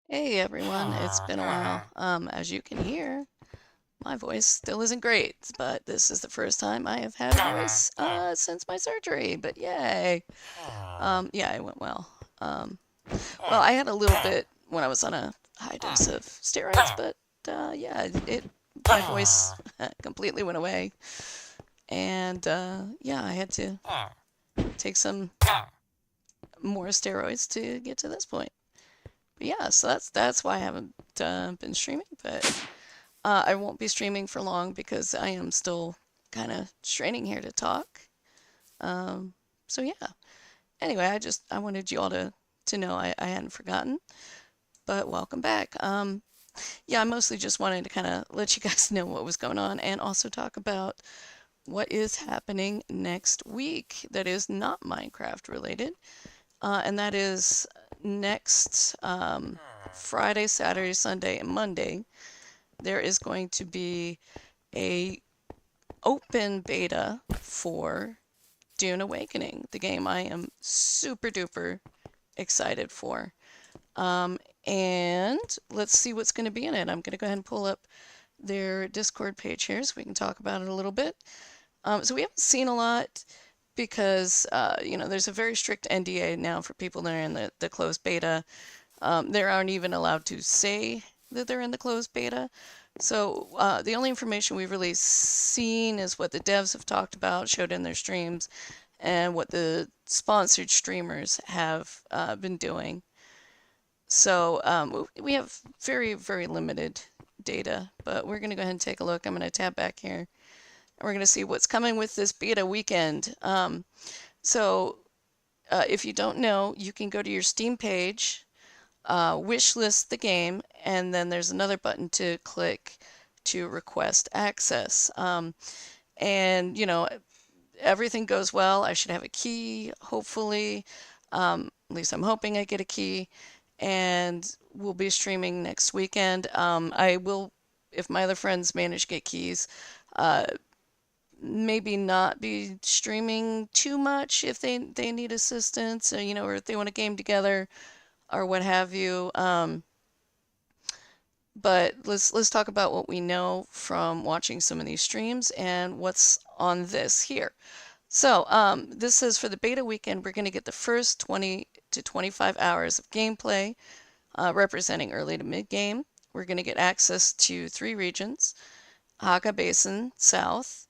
Hey everyone, it's been a while. As you can hear, my voice still isn't great, but this is the first time I have had a voice since my surgery. But yay! Yeah, it went well. Um, well, I had a little bit when I was on a high dose of steroids, but yeah, my voice completely went away, and yeah, I had to take some more steroids to get to this point. But yeah, so that's why I haven't been streaming, but I won't be streaming for long because I am still kind of straining here to talk. Um, so yeah. Anyway, I wanted you all to know I hadn't forgotten, but welcome back. Yeah, I mostly just wanted to kind of let you guys know what was going on and also talk about what is happening next week that is not Minecraft related, and that is next Friday, Saturday, Sunday, and Monday. There is going to be a open beta for Dune Awakening, the game I am super duper excited for. And let's see what's going to be in it. I'm going to go ahead and pull up their Discord page here so we can talk about it a little bit. So we haven't seen a lot because, there's a very strict NDA now for people that are in the closed beta. They aren't even allowed to say that they're in the closed beta. So the only information we've really seen is what the devs have talked about, showed in their streams, and what the sponsored streamers have been doing. So we have very, very limited data, but we're going to go ahead and take a look. I'm going to tab back here, and we're going to see what's coming with this beta weekend. So if you don't know, you can go to your Steam page, wish list the game, and then there's another button to click to request access. And everything goes well. I should have a key, hopefully. At least I'm hoping I get a key, and we'll be streaming next weekend. I will, if my other friends manage to get keys, uh, maybe not be streaming too much if they need assistance, or, or if they want to game together or what have you. But let's talk about what we know from watching some of these streams and what's on this here. So this says for the beta weekend, we're going to get the first 20 to 25 hours of gameplay, representing early to mid game. We're going to get access to 3 regions: Haga Basin, South,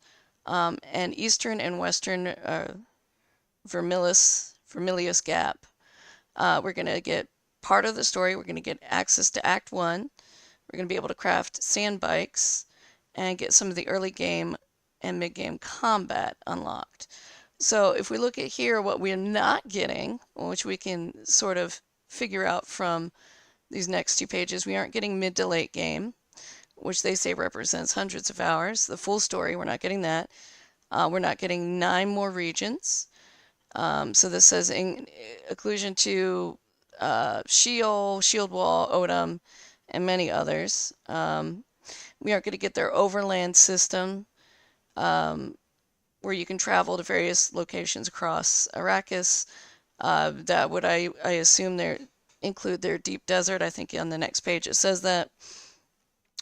and Eastern and Western Vermilius Gap. We're going to get part of the story. We're going to get access to Act 1. We're going to be able to craft sand bikes and get some of the early game and mid-game combat unlocked. So if we look at here, what we're not getting, which we can sort of figure out from these next 2 pages, we aren't getting mid to late game, which they say represents hundreds of hours. The full story, we're not getting that. We're not getting 9 more regions. So this says in inclusion to Sheol, Shield Wall, Odom, and many others. We aren't going to get their overland system, where you can travel to various locations across Arrakis. That would, I assume, include their deep desert. I think on the next page it says that.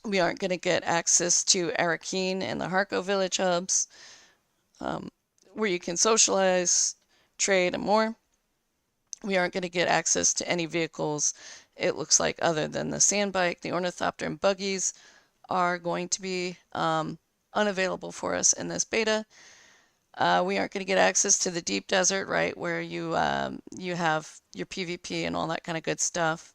We aren't going to get access to Arrakeen and the Harko village hubs, where you can socialize, trade, and more. We aren't going to get access to any vehicles, it looks like, other than the sandbike. The ornithopter and buggies are going to be unavailable for us in this beta. We aren't going to get access to the deep desert, right, where you have your PvP and all that kind of good stuff.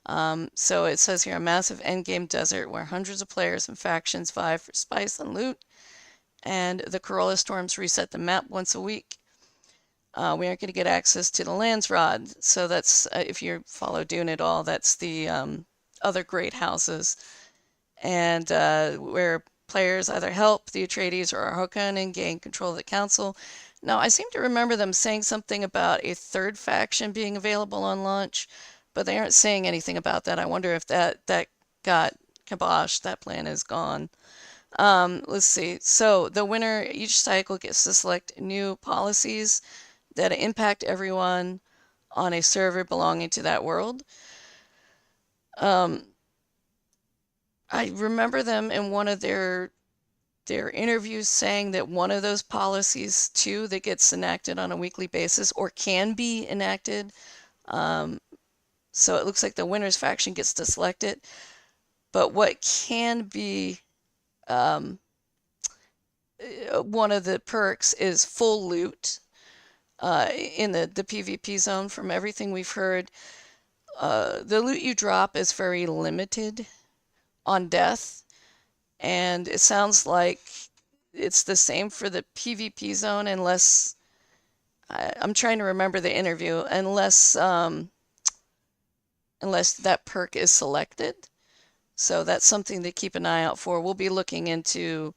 So it says here, a massive endgame desert where hundreds of players and factions vie for spice and loot, and the Corolla storms reset the map once a week. We aren't going to get access to the Lands Rod, so that's, if you follow Dune at all, that's the other great houses, and where players either help the Atreides or Harkonnen gain control of the council. Now, I seem to remember them saying something about a third faction being available on launch, but they aren't saying anything about that. I wonder if that got kiboshed, that plan is gone. Let's see. So the winner each cycle gets to select new policies that impact everyone on a server belonging to that world. Um, I remember them in one of their interviews saying that one of those policies too that gets enacted on a weekly basis or can be enacted. Um, so it looks like the winner's faction gets to select it. But what can be um, one of the perks is full loot in the PvP zone. From everything we've heard, the loot you drop is very limited on death, and it sounds like it's the same for the PvP zone unless I'm trying to remember the interview, unless that perk is selected. So that's something to keep an eye out for. We'll be looking into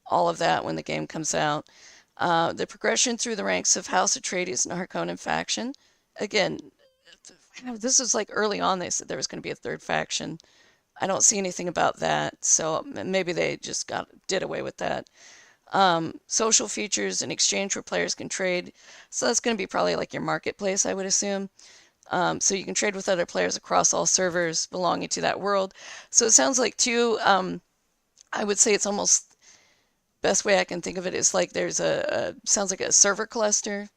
all of that when the game comes out. The progression through the ranks of House Atreides and Harkonnen faction. Again, this is like early on they said there was going to be a third faction. I don't see anything about that, so maybe they just did away with that. Social features and exchange where players can trade. So that's going to be probably like your marketplace, I would assume. So you can trade with other players across all servers belonging to that world. So it sounds like too, I would say it's almost best way I can think of it is like there's sounds like a server cluster.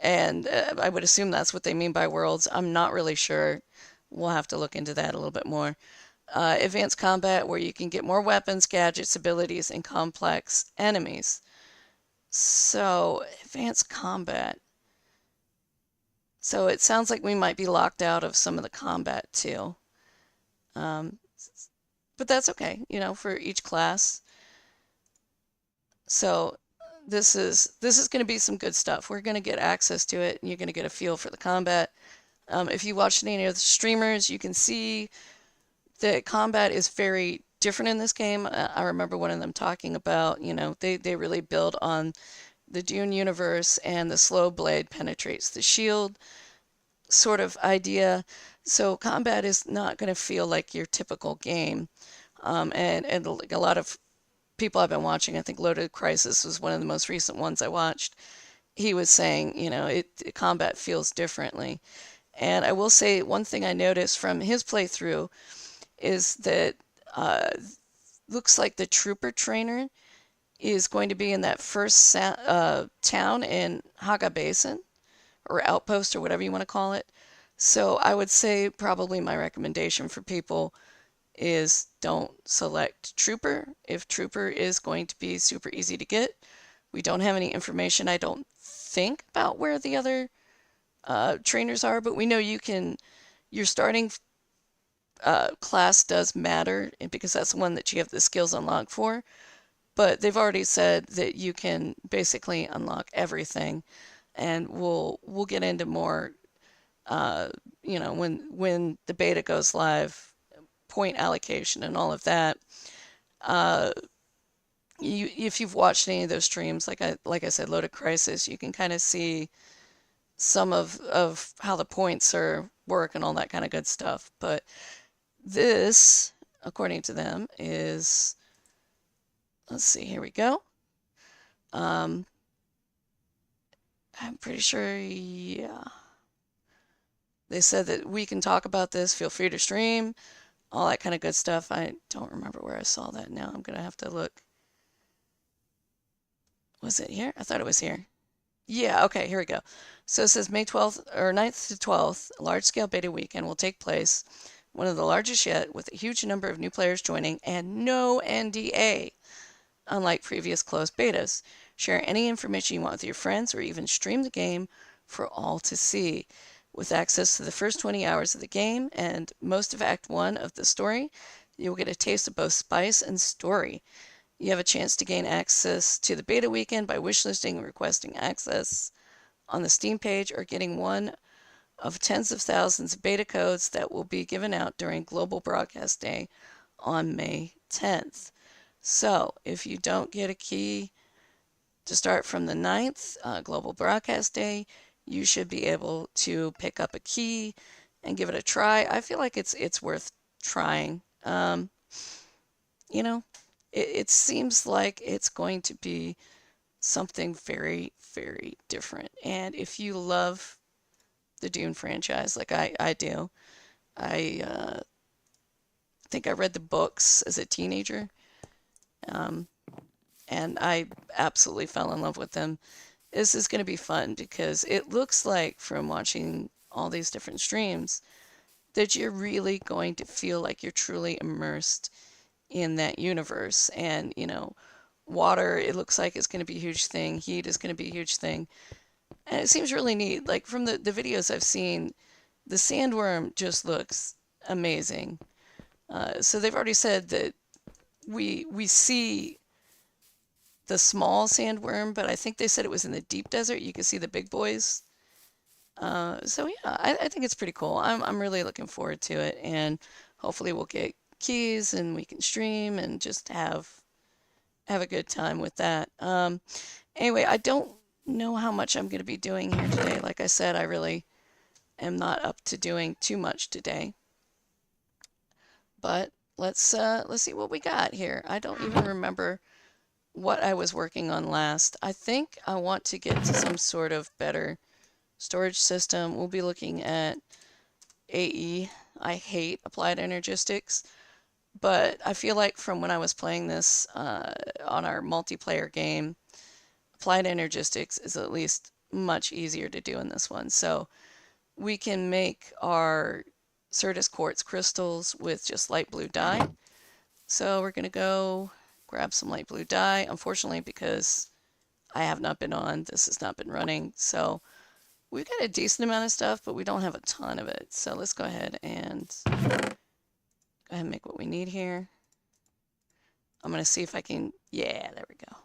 And I would assume that's what they mean by worlds. I'm not really sure. We'll have to look into that a little bit more. Advanced combat, where you can get more weapons, gadgets, abilities, and complex enemies. So, advanced combat. So it sounds like we might be locked out of some of the combat too. Um, but that's okay, for each class. So this is going to be some good stuff. We're going to get access to it, and you're going to get a feel for the combat. If you watch any of the streamers, you can see that combat is very different in this game. I remember one of them talking about, they really build on the Dune universe, and the slow blade penetrates the shield sort of idea. So combat is not going to feel like your typical game. And a lot of people I've been watching, I think Loaded Crisis was one of the most recent ones I watched. He was saying, combat feels differently. And I will say one thing I noticed from his playthrough is that looks like the trooper trainer is going to be in that first town in Haga Basin, or outpost, or whatever you want to call it. So I would say probably my recommendation for people is don't select Trooper if Trooper is going to be super easy to get. We don't have any information, I don't think, about where the other trainers are, but we know your starting class does matter because that's the one that you have the skills unlocked for. But they've already said that you can basically unlock everything, and we'll get into more, when the beta goes live, point allocation and all of that. If you've watched any of those streams, like I said, Loaded Crisis, you can kind of see some of how the points work and all that kind of good stuff. But this, according to them, is, let's see, here we go. I'm pretty sure, yeah. They said that we can talk about this, feel free to stream, all that kind of good stuff. I don't remember where I saw that now. I'm going to have to look. Was it here? I thought it was here. Yeah, okay, here we go. So it says May 12th or 9th to 12th, large-scale beta weekend will take place, one of the largest yet, with a huge number of new players joining and no NDA, unlike previous closed betas. Share any information you want with your friends or even stream the game for all to see. With access to the first 20 hours of the game and most of Act 1 of the story, you'll get a taste of both spice and story. You have a chance to gain access to the beta weekend by wishlisting and requesting access on the Steam page, or getting one of tens of thousands of beta codes that will be given out during Global Broadcast Day on May 10th. So, if you don't get a key to start from the 9th, Global Broadcast Day, you should be able to pick up a key and give it a try. I feel like it's worth trying. It seems like it's going to be something very, very different. And if you love the Dune franchise like I do, I think I read the books as a teenager, um, and I absolutely fell in love with them. This is going to be fun because it looks like from watching all these different streams that you're really going to feel like you're truly immersed in that universe. And, water, it looks like it's going to be a huge thing. Heat is going to be a huge thing. And it seems really neat. Like from the videos I've seen, the sandworm just looks amazing. So they've already said that we see the small sandworm, but I think they said it was in the deep desert. You can see the big boys. So yeah, I think it's pretty cool. I'm really looking forward to it, and hopefully we'll get keys and we can stream and just have a good time with that. Anyway, I don't know how much I'm going to be doing here today. Like I said, I really am not up to doing too much today. But let's see what we got here. I don't even remember what I was working on last. I think I want to get to some sort of better storage system. We'll be looking at AE. I hate applied energistics, but I feel like from when I was playing this on our multiplayer game, applied energistics is at least much easier to do in this one. So we can make our Certus quartz crystals with just light blue dye. So we're going to go grab some light blue dye. Unfortunately, because I have not been on, this has not been running. So we've got a decent amount of stuff, but we don't have a ton of it. So let's go ahead and make what we need here. I'm going to see if I can, yeah, there we go.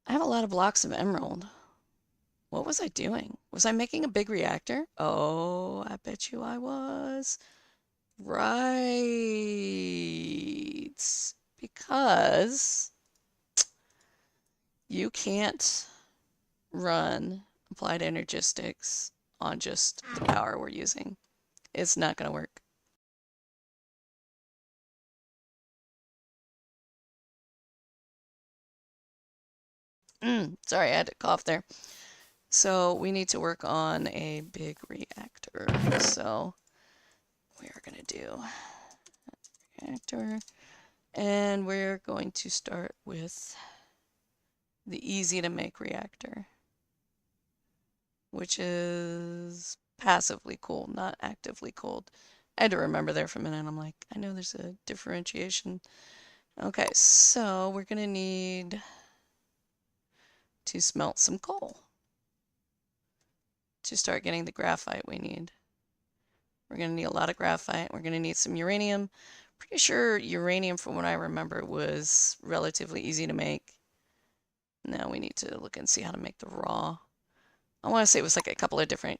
I have a lot of blocks of emerald. What was I doing? Was I making a big reactor? Oh, I bet you I was. Right. Because you can't run applied energistics on just the power we're using. It's not going to work. Sorry, I had to cough there. So we need to work on a big reactor. So we are going to do reactor, and we're going to start with the easy to make reactor, which is passively cooled, not actively cooled. I had to remember there for a minute. I'm like, I know there's a differentiation. Okay, so we're going to need to smelt some coal to start getting the graphite we need. We're going to need a lot of graphite. We're going to need some uranium. Pretty sure uranium, from what I remember, was relatively easy to make. Now we need to look and see how to make the raw. I want to say it was like a couple of different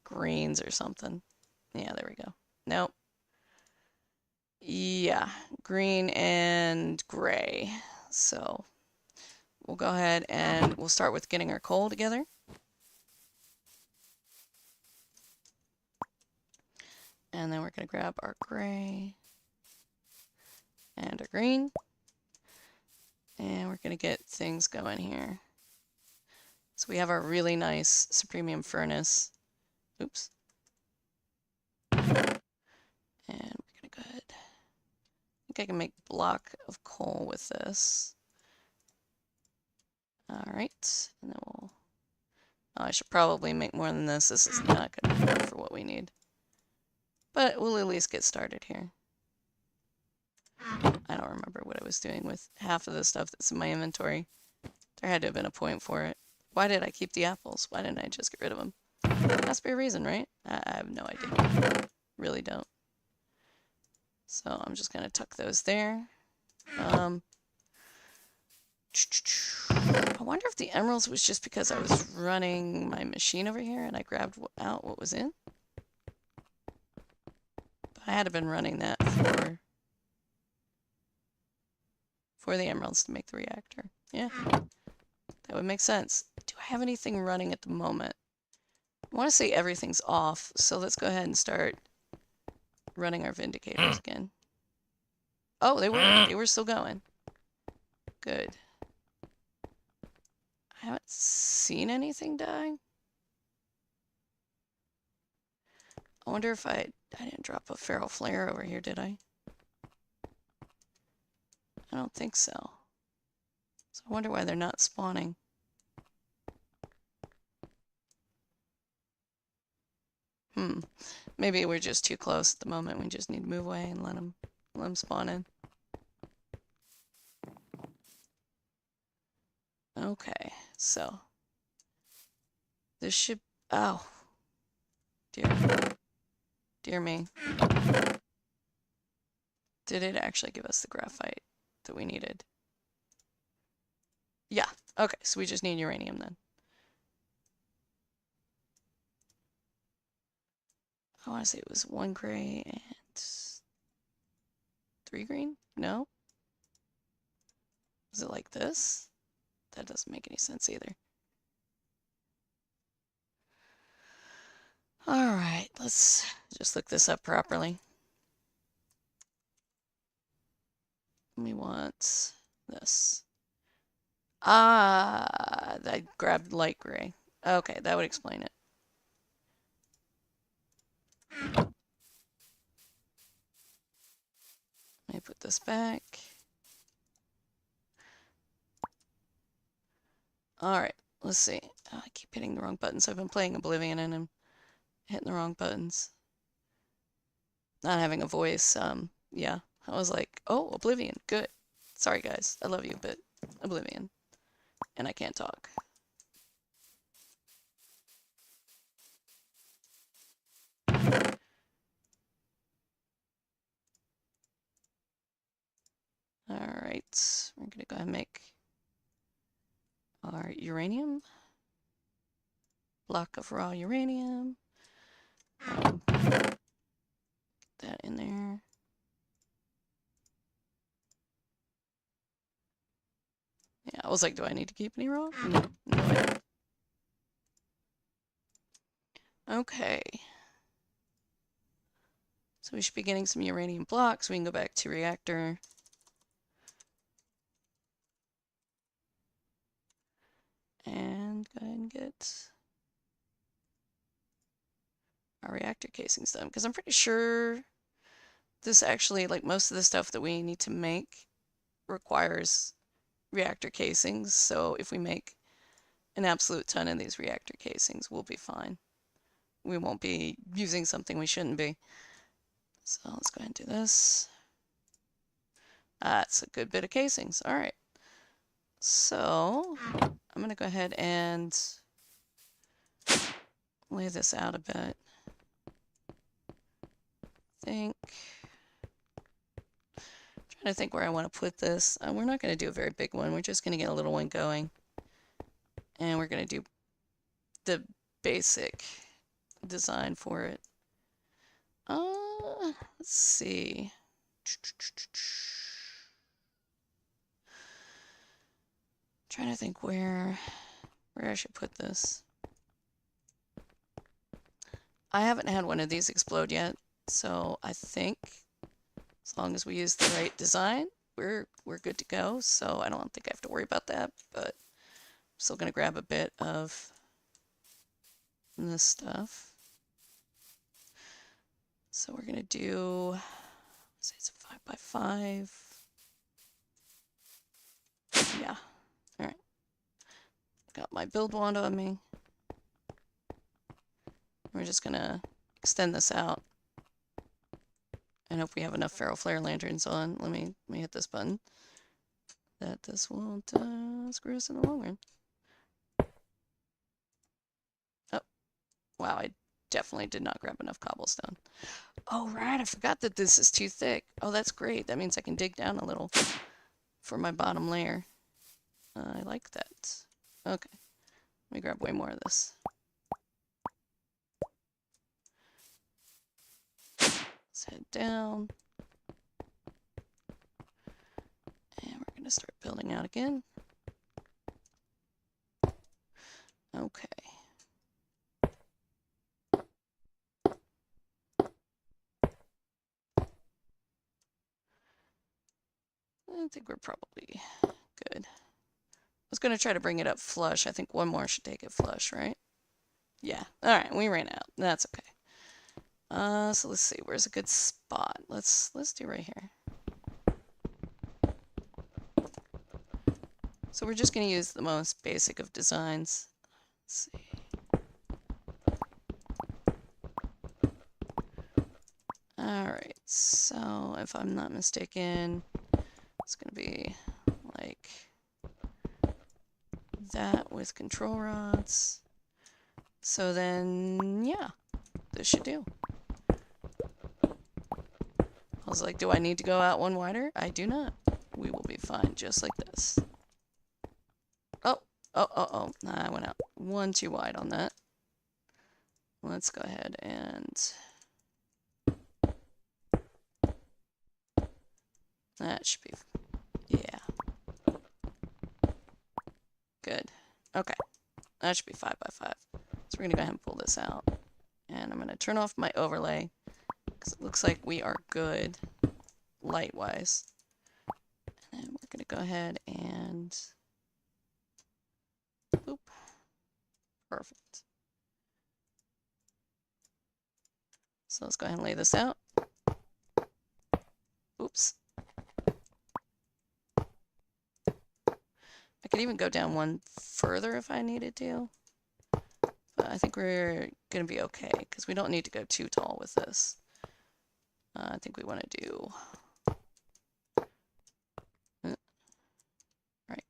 greens or something. Yeah, there we go. Nope. Yeah, green and gray. So we'll go ahead and we'll start with getting our coal together. And then we're going to grab our gray and our green. And we're going to get things going here. So we have our really nice Supremium furnace. Oops. And we're going to go ahead. I think I can make a block of coal with this. Alright. And then we'll... Oh, I should probably make more than this. This is not going to be enough for what we need. But we'll at least get started here. I don't remember what I was doing with half of the stuff that's in my inventory. There had to have been a point for it. Why did I keep the apples? Why didn't I just get rid of them? There has to be a reason, right? I have no idea. Really don't. So I'm just going to tuck those there. I wonder if the emeralds was just because I was running my machine over here and I grabbed out what was in. But I had to have been running that for the emeralds to make the reactor. Yeah, that would make sense. Do I have anything running at the moment? I want to say everything's off, so let's go ahead and start running our vindicators again. Oh, they were still going. Good. I haven't seen anything die. I wonder if I didn't drop a feral flare over here, did I? I don't think so. So I wonder why they're not spawning. Maybe we're just too close at the moment. We just need to move away and let them spawn in. Okay, so this should... Oh, dear me. Did it actually give us the graphite that we needed? Yeah, okay, so we just need uranium then. I want to say it was 1 gray and 3 green? No? Is it like this? That doesn't make any sense either. Alright, let's just look this up properly. We want this. Ah, I grabbed light gray. Okay, that would explain it. Let me put this back. Alright, let's see. Oh, I keep hitting the wrong buttons. I've been playing Oblivion and I'm hitting the wrong buttons. Not having a voice, yeah. I was like, oh, Oblivion, good. Sorry guys, I love you, but Oblivion. And I can't talk. Alright, we're gonna go ahead and make our uranium. Block of raw uranium. Get that in there. Yeah, I was like, do I need to keep any raw? No, I don't. Okay. So we should be getting some uranium blocks. We can go back to reactor. And go ahead and get our reactor casings done. Because I'm pretty sure this actually, like most of the stuff that we need to make requires reactor casings. So if we make an absolute ton of these reactor casings, we'll be fine. We won't be using something we shouldn't be. So let's go ahead and do this. That's a good bit of casings. All right. So I'm going to go ahead and lay this out a bit. Trying to think where I want to put this. We're not going to do a very big one. We're just going to get a little one going. And we're going to do the basic design for it. Let's see. Trying to think where I should put this. I haven't had one of these explode yet, so I think as long as we use the right design, we're good to go. So I don't think I have to worry about that, but I'm still gonna grab a bit of this stuff. So we're gonna do, say it's a 5x5. Yeah. All right. Got my build wand on me. We're just gonna extend this out and hope we have enough feral flare lanterns on. Let me hit this button. That this won't screw us in the long run. Oh, wow, I definitely did not grab enough cobblestone. Oh, right, I forgot that this is too thick. Oh, that's great. That means I can dig down a little for my bottom layer. I like that. Okay, let me grab way more of this. Let's head down. And we're going to start building out again. Okay. I think we're probably good. was going to try to bring it up flush. I think one more should take it flush, right? Yeah. Alright, we ran out. That's okay. So let's see. Where's a good spot? Let's do right here. So we're just going to use the most basic of designs. Let's see. Alright, so if I'm not mistaken, it's going to be like that with control rods. So then, yeah, this should do. I was like, do I need to go out one wider? I do not. We will be fine just like this. Oh, I went out one too wide on that. Let's go ahead and... that should be... yeah. Good. Okay. That should be 5 by 5. So we're going to go ahead and pull this out. And I'm going to turn off my overlay, because it looks like we are good, light-wise. And we're going to go ahead and... boop. Perfect. So let's go ahead and lay this out. Oops. I could even go down one further if I needed to. But I think we're going to be okay, because we don't need to go too tall with this. I think we want to do... right.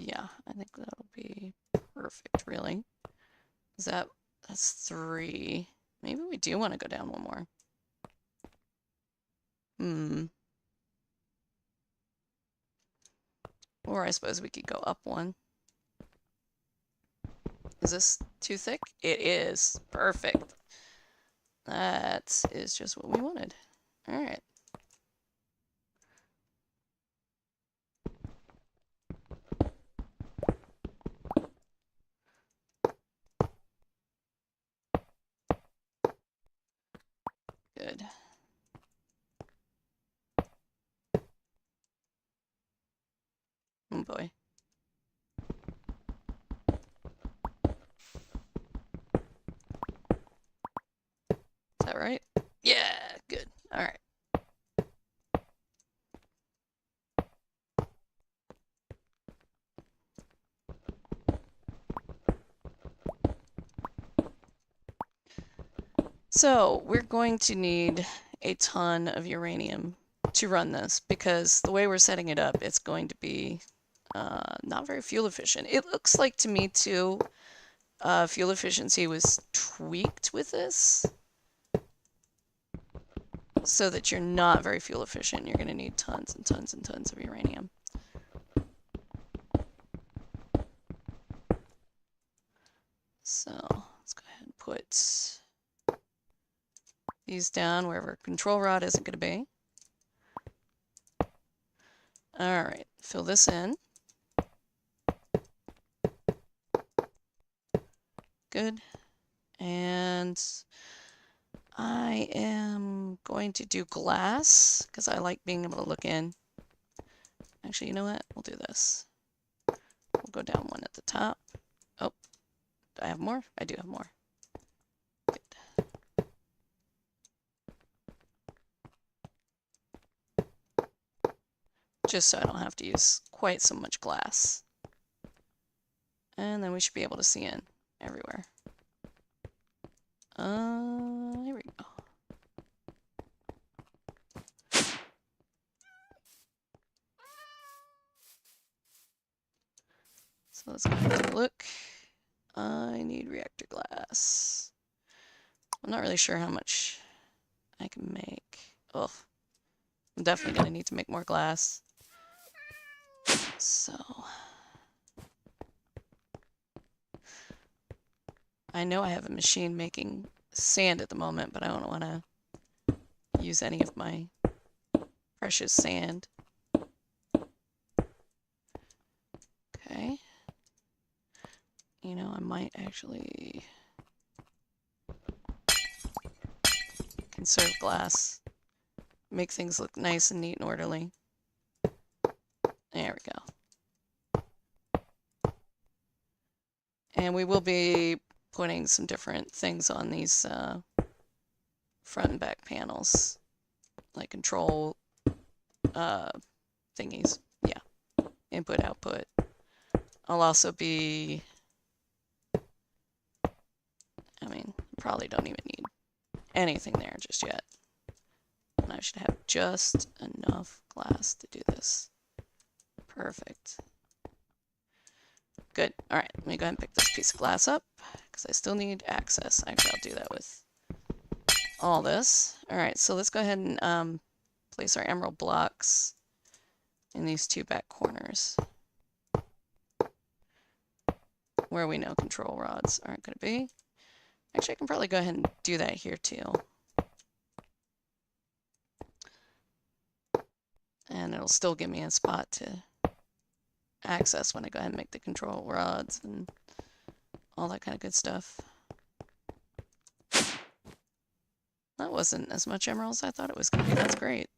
Yeah, I think that'll be perfect, really. That's 3. Maybe we do want to go down one more. Or I suppose we could go up one. Is this too thick? It is. Perfect. That is just what we wanted. Alright. Good. Oh boy. Is that right? Yeah, good. Alright. So, we're going to need a ton of uranium to run this, because the way we're setting it up, it's going to be not very fuel efficient. It looks like to me, too, fuel efficiency was tweaked with this, so that you're not very fuel efficient. You're going to need tons and tons and tons of uranium. So, let's go ahead and put these down wherever control rod isn't going to be. Alright, fill this in. Good. And I am going to do glass, because I like being able to look in. Actually, you know what? We'll do this. We'll go down one at the top. Oh, do I have more? I do have more. Good. Just so I don't have to use quite so much glass. And then we should be able to see in everywhere. Here we go. So let's go ahead and take a look. I need reactor glass. I'm not really sure how much I can make. Oh, I'm definitely going to need to make more glass. So, I know I have a machine making sand at the moment, but I don't want to use any of my precious sand. Okay. You know, I might actually conserve glass. make things look nice and neat and orderly. There we go. And we will be putting some different things on these front and back panels, like control thingies. Yeah, input, output. I'll also be, I mean, probably don't even need anything there just yet. And I should have just enough glass to do this. Perfect. Good. All right, let me go ahead and pick this piece of glass up because I still need access. Actually, I'll do that with all this. All right, so let's go ahead and place our emerald blocks in these two back corners where we know control rods aren't going to be. Actually, I can probably go ahead and do that here too. And it'll still give me a spot to access when I go ahead and make the control rods and all that kind of good stuff. That wasn't as much emeralds as I thought it was going to be. That's great.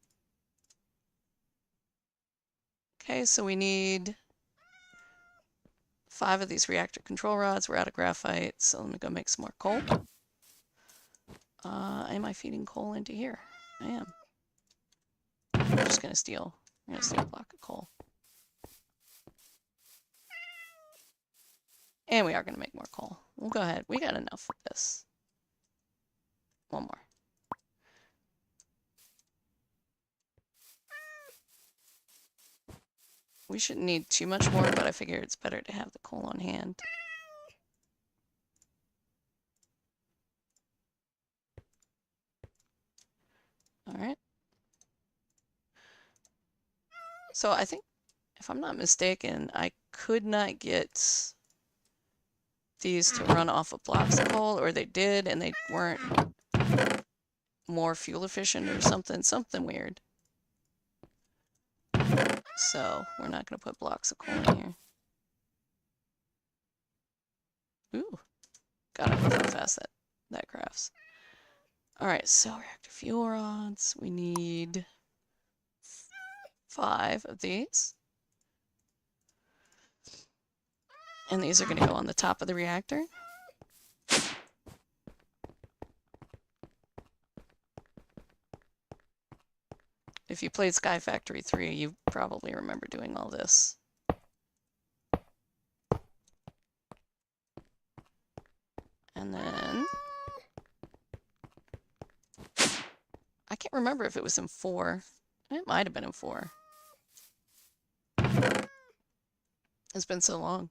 Okay, so we need 5 of these reactor control rods. We're out of graphite, so let me go make some more coal. Am I feeding coal into here? I am. I'm just going to steal. I'm going to steal a block of coal. And we are going to make more coal. We'll go ahead. We got enough of this. One more. We shouldn't need too much more, but I figure it's better to have the coal on hand. Alright. So I think, if I'm not mistaken, I could not get these to run off of blocks of coal, or they did, and they weren't more fuel efficient or something. Something weird. So we're not going to put blocks of coal in here. Ooh. God, I love how fast that crafts. Alright, so reactor fuel rods. We need 5 of these. And these are going to go on the top of the reactor. If you played Skyfactory 3, you probably remember doing all this. And then I can't remember if it was in 4. It might have been in 4. It's been so long.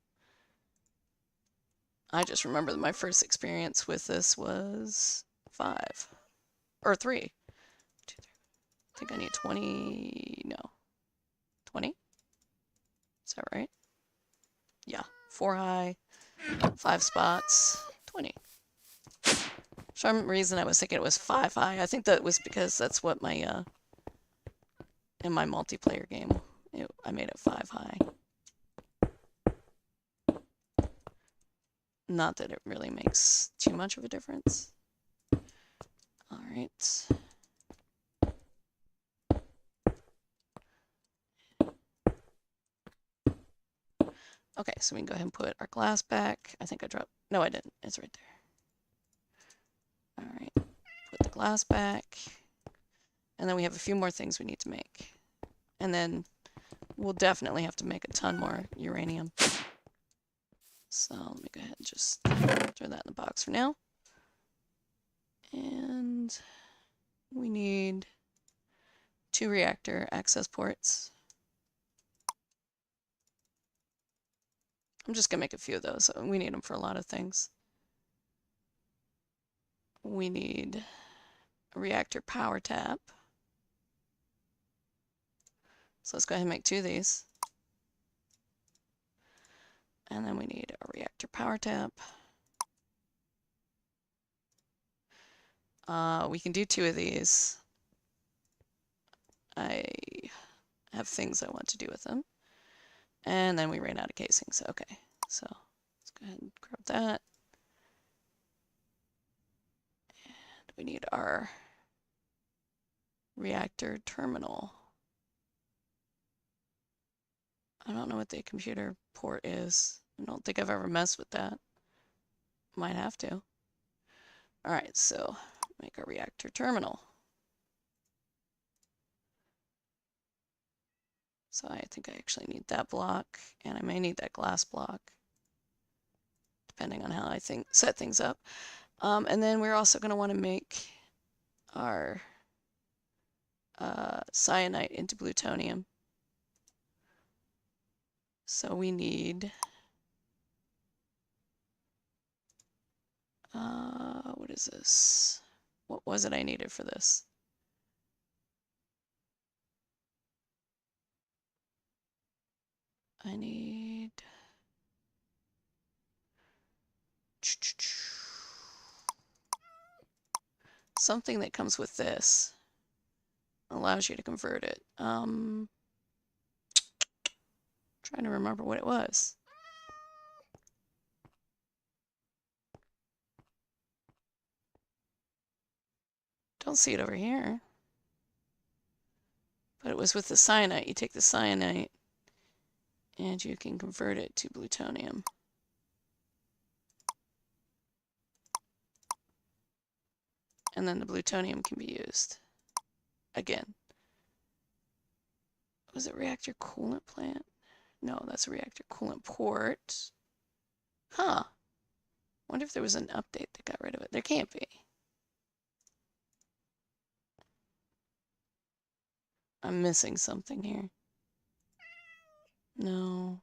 I just remember that my first experience with this was 5. Or 3. 2, 3. I think I need 20. No. 20? Is that right? Yeah. 4 high, 5 spots, 20. For some reason I was thinking it was 5 high. I think that was because that's what my, in my multiplayer game, I made it 5 high. Not that it really makes too much of a difference. Alright. Okay, so we can go ahead and put our glass back. I think I dropped... No, I didn't. It's right there. Alright. Put the glass back. And then we have a few more things we need to make. And then we'll definitely have to make a ton more uranium. So let me go ahead and just throw that in the box for now. And we need 2 reactor access ports. I'm just going to make a few of those. We need them for a lot of things. We need a reactor power tap. So let's go ahead and make 2 of these. And then we need a reactor power tap. We can do 2 of these. I have things I want to do with them. And then we ran out of casings. Okay, so let's go ahead and grab that. And we need our reactor terminal. I don't know what the computer port is. I don't think I've ever messed with that. Might have to. All right, so make our reactor terminal. So I think I actually need that block, and I may need that glass block, depending on how I set things up. And then we're also going to want to make our cyanite into plutonium. So we need, what is this? What was it I needed for this? I need something that comes with this. Allows you to convert it. Trying to remember what it was. Don't see it over here. But it was with the cyanite. You take the cyanite and you can convert it to plutonium. And then the plutonium can be used. Again. Was it reactor coolant plant? No, that's a reactor coolant port. Huh. Wonder if there was an update that got rid of it. There can't be. I'm missing something here. No.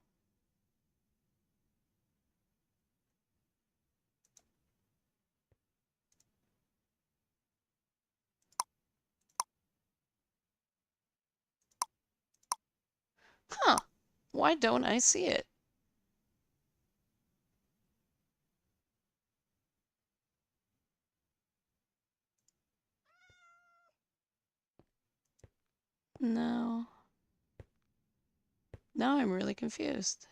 Huh. Why don't I see it? No. Now I'm really confused.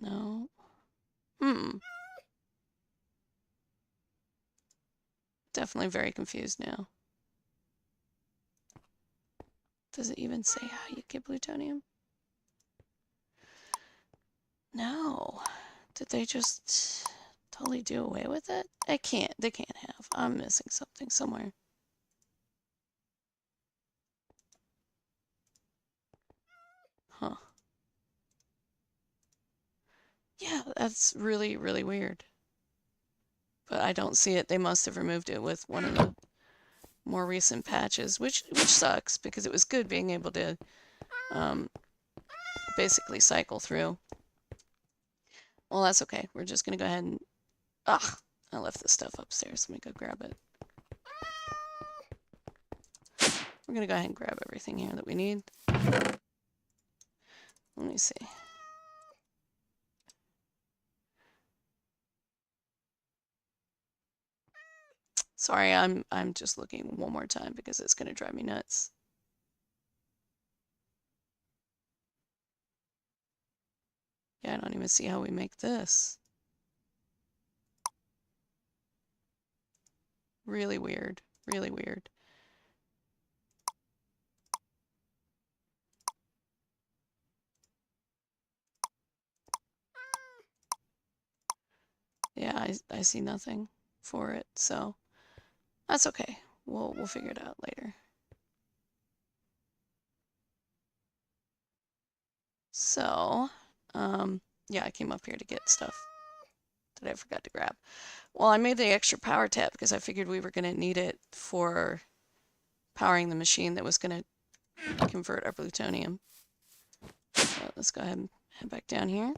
No. Definitely very confused now. Does it even say how you get plutonium? No. Did they just totally do away with it? They can't have. I'm missing something somewhere. Huh. Yeah, that's really, really weird. But I don't see it. They must have removed it with one of the more recent patches, which sucks because it was good being able to basically cycle through. Well, that's okay. We're just gonna go ahead and I left this stuff upstairs. Let me go grab it. We're gonna go ahead and grab everything here that we need. Let me see. Sorry, I'm just looking one more time because it's gonna drive me nuts. Yeah, I don't even see how we make this. Really weird. Really weird. Yeah, I see nothing for it, so that's okay. We'll figure it out later. So, yeah, I came up here to get stuff that I forgot to grab. Well, I made the extra power tap because I figured we were going to need it for powering the machine that was going to convert our plutonium. So let's go ahead and head back down here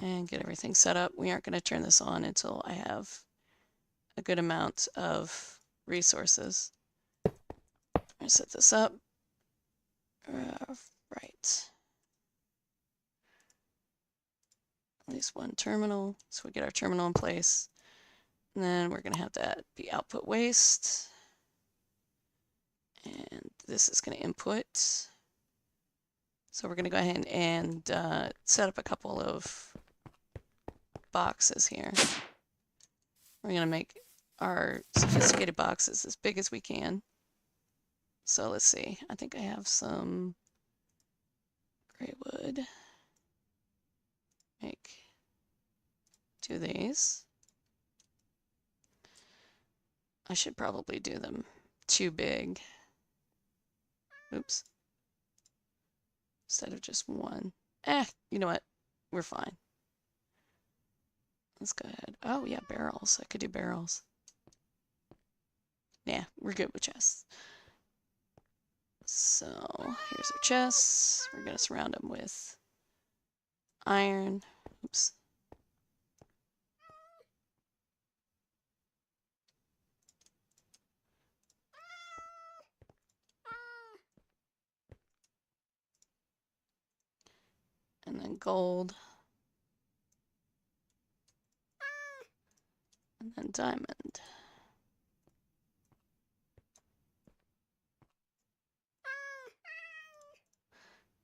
and get everything set up. We aren't going to turn this on until I have a good amount of resources. I'm going to set this up. Right. At least one terminal, so we get our terminal in place. And then we're going to have that be output waste. And this is going to input. So we're going to go ahead and set up a couple of boxes here. We're going to make our sophisticated boxes as big as we can. So let's see. I think I have some gray wood. Make 2 of these. I should probably do them too big. Oops. Instead of just 1. You know what? We're fine. Let's go ahead. Oh, yeah, barrels. I could do barrels. Yeah, we're good with chests. So, here's our chests. We're going to surround them with iron. Oops. And then gold. And then diamond.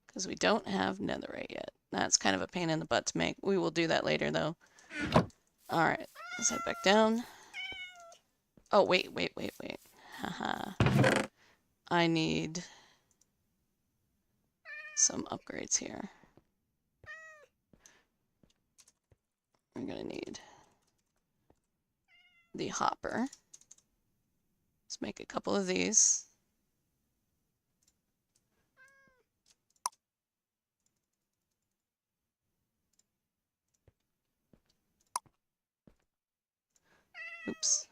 Because we don't have netherite yet. That's kind of a pain in the butt to make. We will do that later, though. Alright, let's head back down. Oh, wait. Haha. I need some upgrades here. We're gonna need the hopper. Let's make a couple of these. Oops.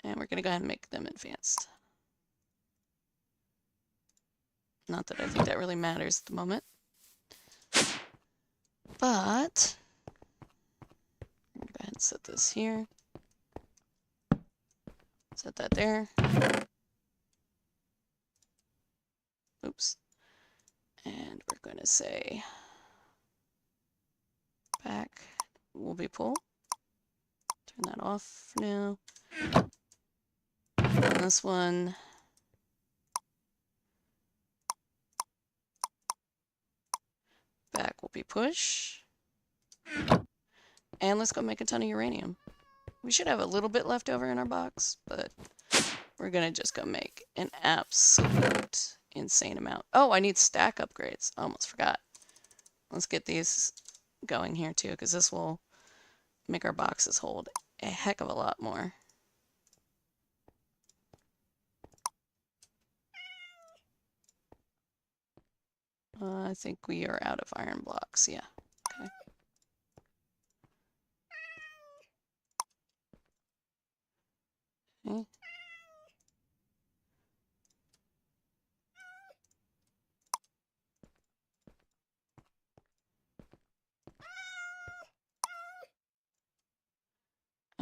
And we're gonna go ahead and make them advanced. Not that I think that really matters at the moment. But I'm gonna go ahead and set this here. Set that there. Oops. And we're going to say back will be pull. Turn that off for now. And this one. Back will be push. And let's go make a ton of uranium. We should have a little bit left over in our box, but we're going to just go make an absolute insane amount. Oh, I need stack upgrades. I almost forgot. Let's get these going here too, because this will make our boxes hold a heck of a lot more. I think we are out of iron blocks, yeah. Okay. Okay.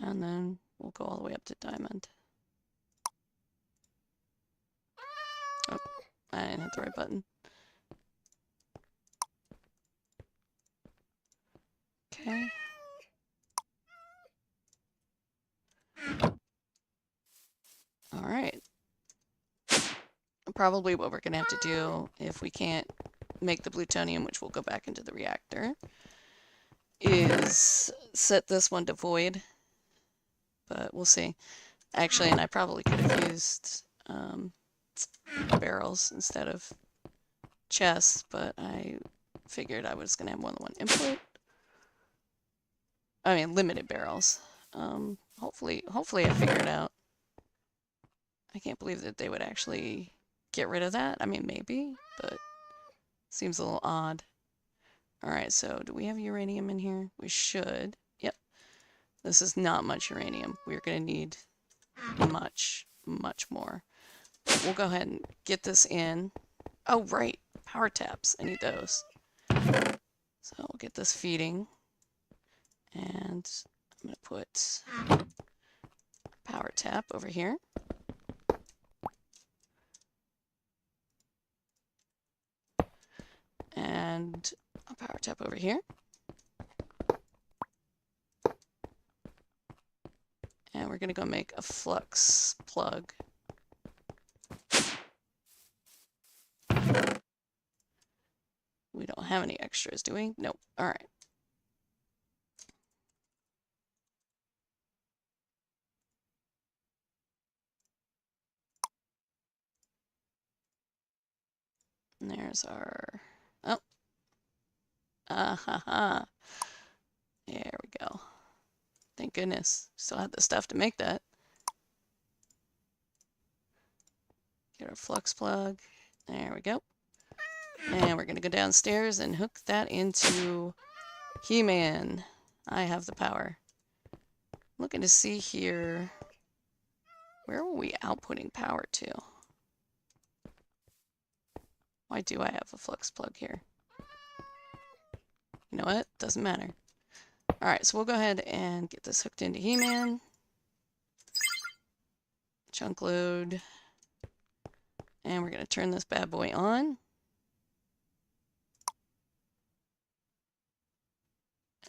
And then we'll go all the way up to diamond. Oh, I didn't hit the right button. Okay. All right. Probably what we're going to have to do if we can't make the plutonium, which will go back into the reactor, is set this one to void. But we'll see. Actually, and I probably could have used barrels instead of chests, but I figured I was going to have more than one input. I mean, limited barrels. Hopefully I figure it out. I can't believe that they would actually get rid of that. I mean, maybe, but seems a little odd. Alright, so do we have uranium in here? We should. Yep. This is not much uranium. We're going to need much more. But we'll go ahead and get this in. Oh, right. Power taps. I need those. So we'll get this feeding. And I'm going to put power tap over here. And a power tap over here. And we're going to go make a flux plug. We don't have any extras, do we? Nope. All right. And there's our... Oh. Ha. There we go. Thank goodness. Still had the stuff to make that. Get our flux plug. There we go. And we're going to go downstairs and hook that into He-Man. I have the power. Looking to see here. Where were we outputting power to? Why do I have a flux plug here? You know what? Doesn't matter. Alright, so we'll go ahead and get this hooked into He-Man. Chunk load. And we're going to turn this bad boy on.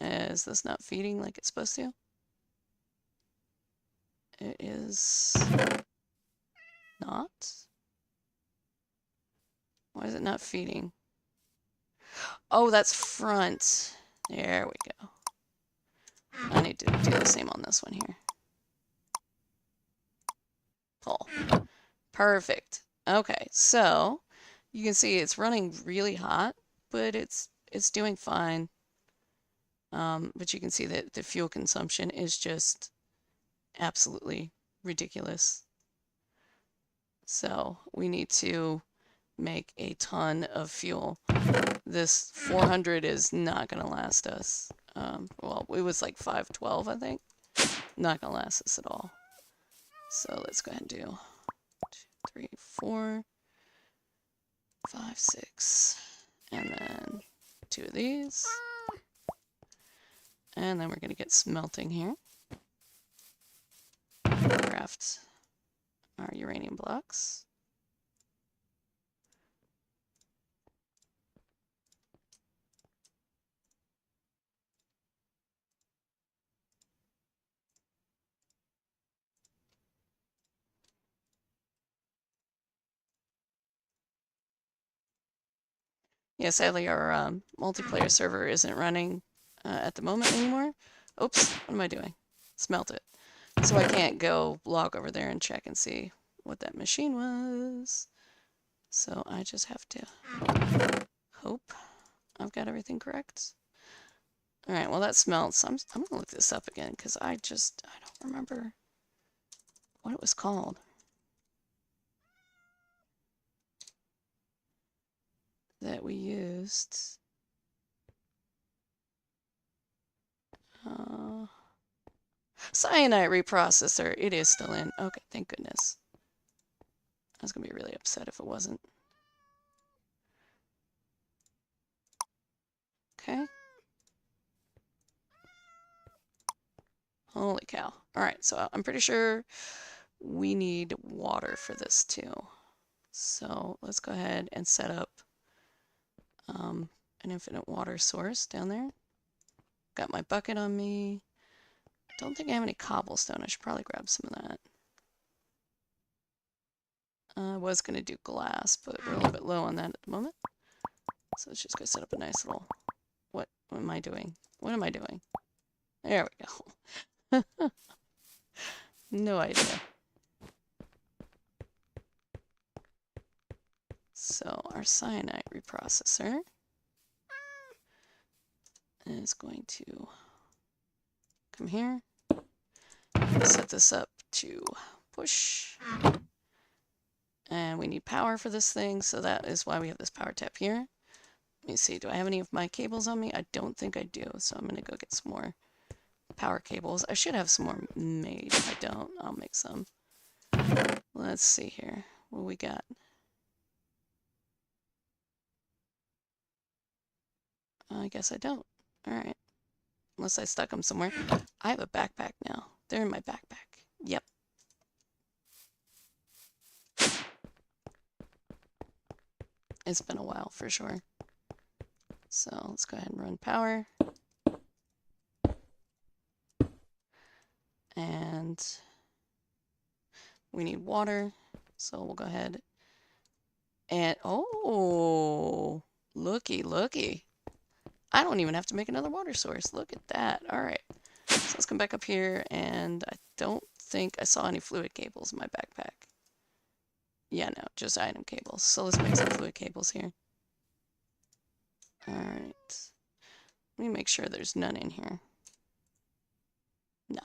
Is this not feeding like it's supposed to? It is not. Why is it not feeding? Oh, that's front. There we go. I need to do the same on this one here. Pull. Perfect. Okay, so you can see it's running really hot, but it's doing fine. But you can see that the fuel consumption is just absolutely ridiculous. So we need to make a ton of fuel. This 400 is not going to last us. Well, it was like 512, I think. Not going to last us at all. So let's go ahead and do 2, 3, 4, 5, 6, and then 2 of these. And then we're going to get smelting here. Craft our uranium blocks. Yeah, sadly our multiplayer server isn't running at the moment anymore. Oops, what am I doing? Smelt it. So I can't go log over there and check and see what that machine was. So I just have to hope I've got everything correct. Alright, well that smelts. I'm going to look this up again because I don't remember what it was called. That we used. Cyanide reprocessor. It is still in. Okay, thank goodness. I was going to be really upset if it wasn't. Okay. Holy cow. Alright, so I'm pretty sure we need water for this too. So let's go ahead and set up an infinite water source down there. Got my bucket on me. Don't think I have any cobblestone. I should probably grab some of that. I was going to do glass, but we're a little bit low on that at the moment. So let's just go set up a nice little... What am I doing? What am I doing? There we go. No idea. So our cyanide reprocessor is going to come here. Set this up to push. And we need power for this thing, so that is why we have this power tap here. Let me see, do I have any of my cables on me? I don't think I do, so I'm going to go get some more power cables. I should have some more made. If I don't, I'll make some. Let's see here. What we got? I guess I don't. Alright. Unless I stuck them somewhere. I have a backpack now. They're in my backpack. Yep. It's been a while for sure. So let's go ahead and run power. And we need water. So we'll go ahead and, oh, Looky, looky. I don't even have to make another water source. Look at that. All right. So let's come back up here, and I don't think I saw any fluid cables in my backpack. Yeah, no, just item cables. So let's make some fluid cables here. All right. Let me make sure there's none in here. No.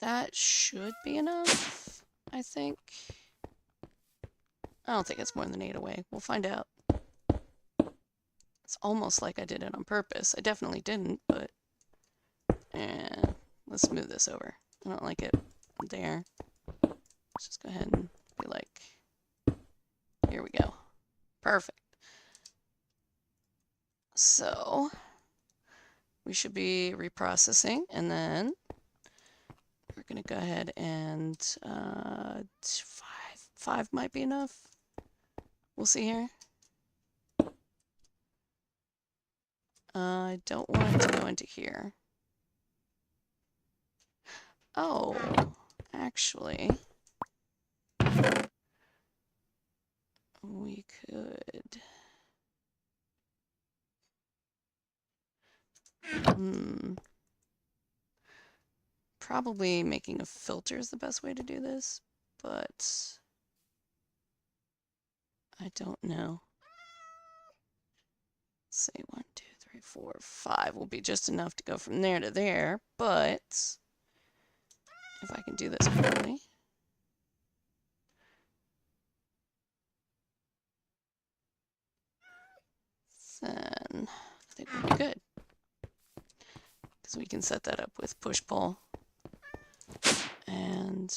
That should be enough, I think. I don't think it's more than 8 away. We'll find out. It's almost like I did it on purpose. I definitely didn't, but... let's move this over. I don't like it there. Let's just go ahead and be like... Here we go. Perfect. So... we should be reprocessing, and then... we're going to go ahead and... 5 might be enough. We'll see here. I don't want it to go into here. Oh, actually, we could. Probably making a filter is the best way to do this, but I don't know. Let's say 1, 2, 3, 4, 5 will be just enough to go from there to there, but if I can do this correctly. Then I think we'll be good. Because we can set that up with push-pull. And...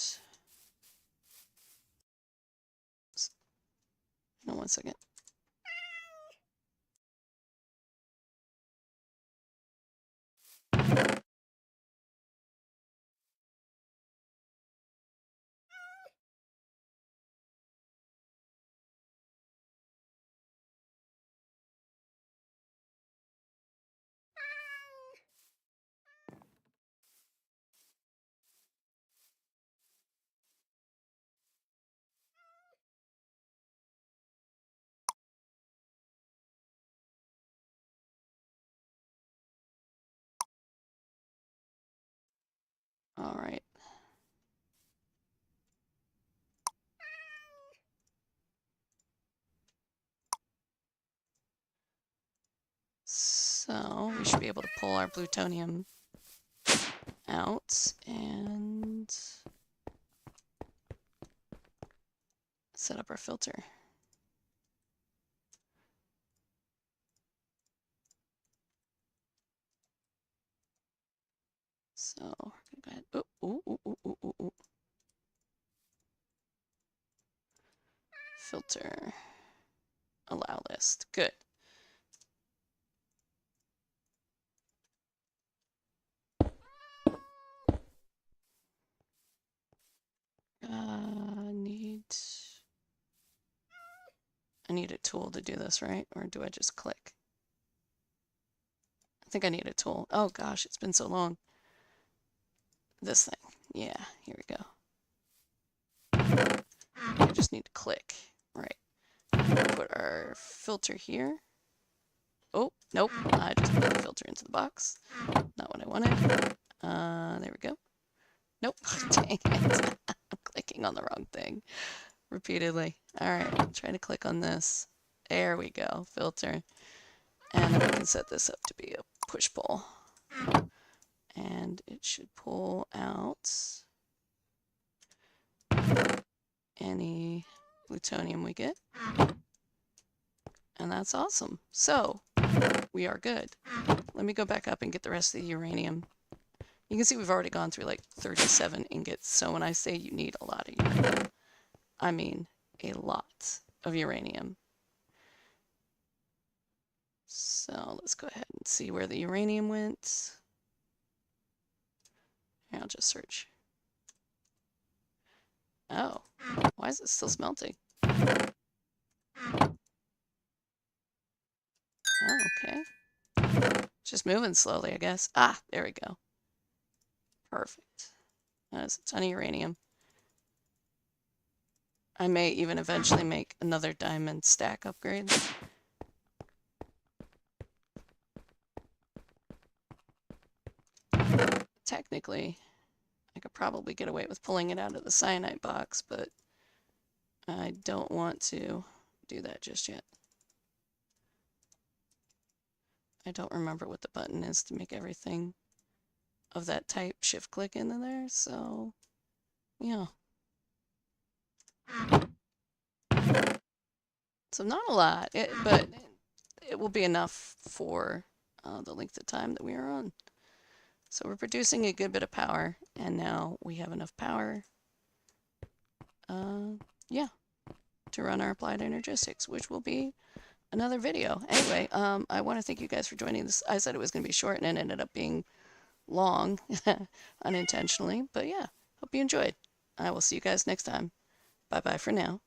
no, 1 second. All right. So we should be able to pull our plutonium out and set up our filter. So we're gonna go ahead. Ooh. Filter. Allow list. Good. I need a tool to do this, right? Or do I just click? I think I need a tool. Oh gosh, it's been so long. This thing. Yeah, here we go. I just need to click. Right. Put our filter here. Oh, nope. I just put the filter into the box. Not what I wanted. There we go. Nope. Dang it. I'm clicking on the wrong thing repeatedly. All right, try to click on this. There we go. Filter. And then we can set this up to be a push-pull. And it should pull out any plutonium we get. And that's awesome. So, we are good. Let me go back up and get the rest of the uranium. You can see we've already gone through like 37 ingots. So when I say you need a lot of uranium, I mean a lot of uranium. So let's go ahead and see where the uranium went. Here, I'll just search. Oh, why is it still smelting? Oh, okay. Just moving slowly, I guess. Ah, there we go. Perfect. That's a ton of uranium. I may even eventually make another diamond stack upgrade. Technically, I could probably get away with pulling it out of the cyanide box, but I don't want to do that just yet. I don't remember what the button is to make everything of that type shift click into there, so yeah. So not a lot, but it will be enough for the length of time that we are on. So we're producing a good bit of power, and now we have enough power, yeah, to run our applied energistics, which will be another video. Anyway, I want to thank you guys for joining this. I said it was going to be short, and it ended up being long, unintentionally, but yeah, hope you enjoyed. I will see you guys next time. Bye-bye for now.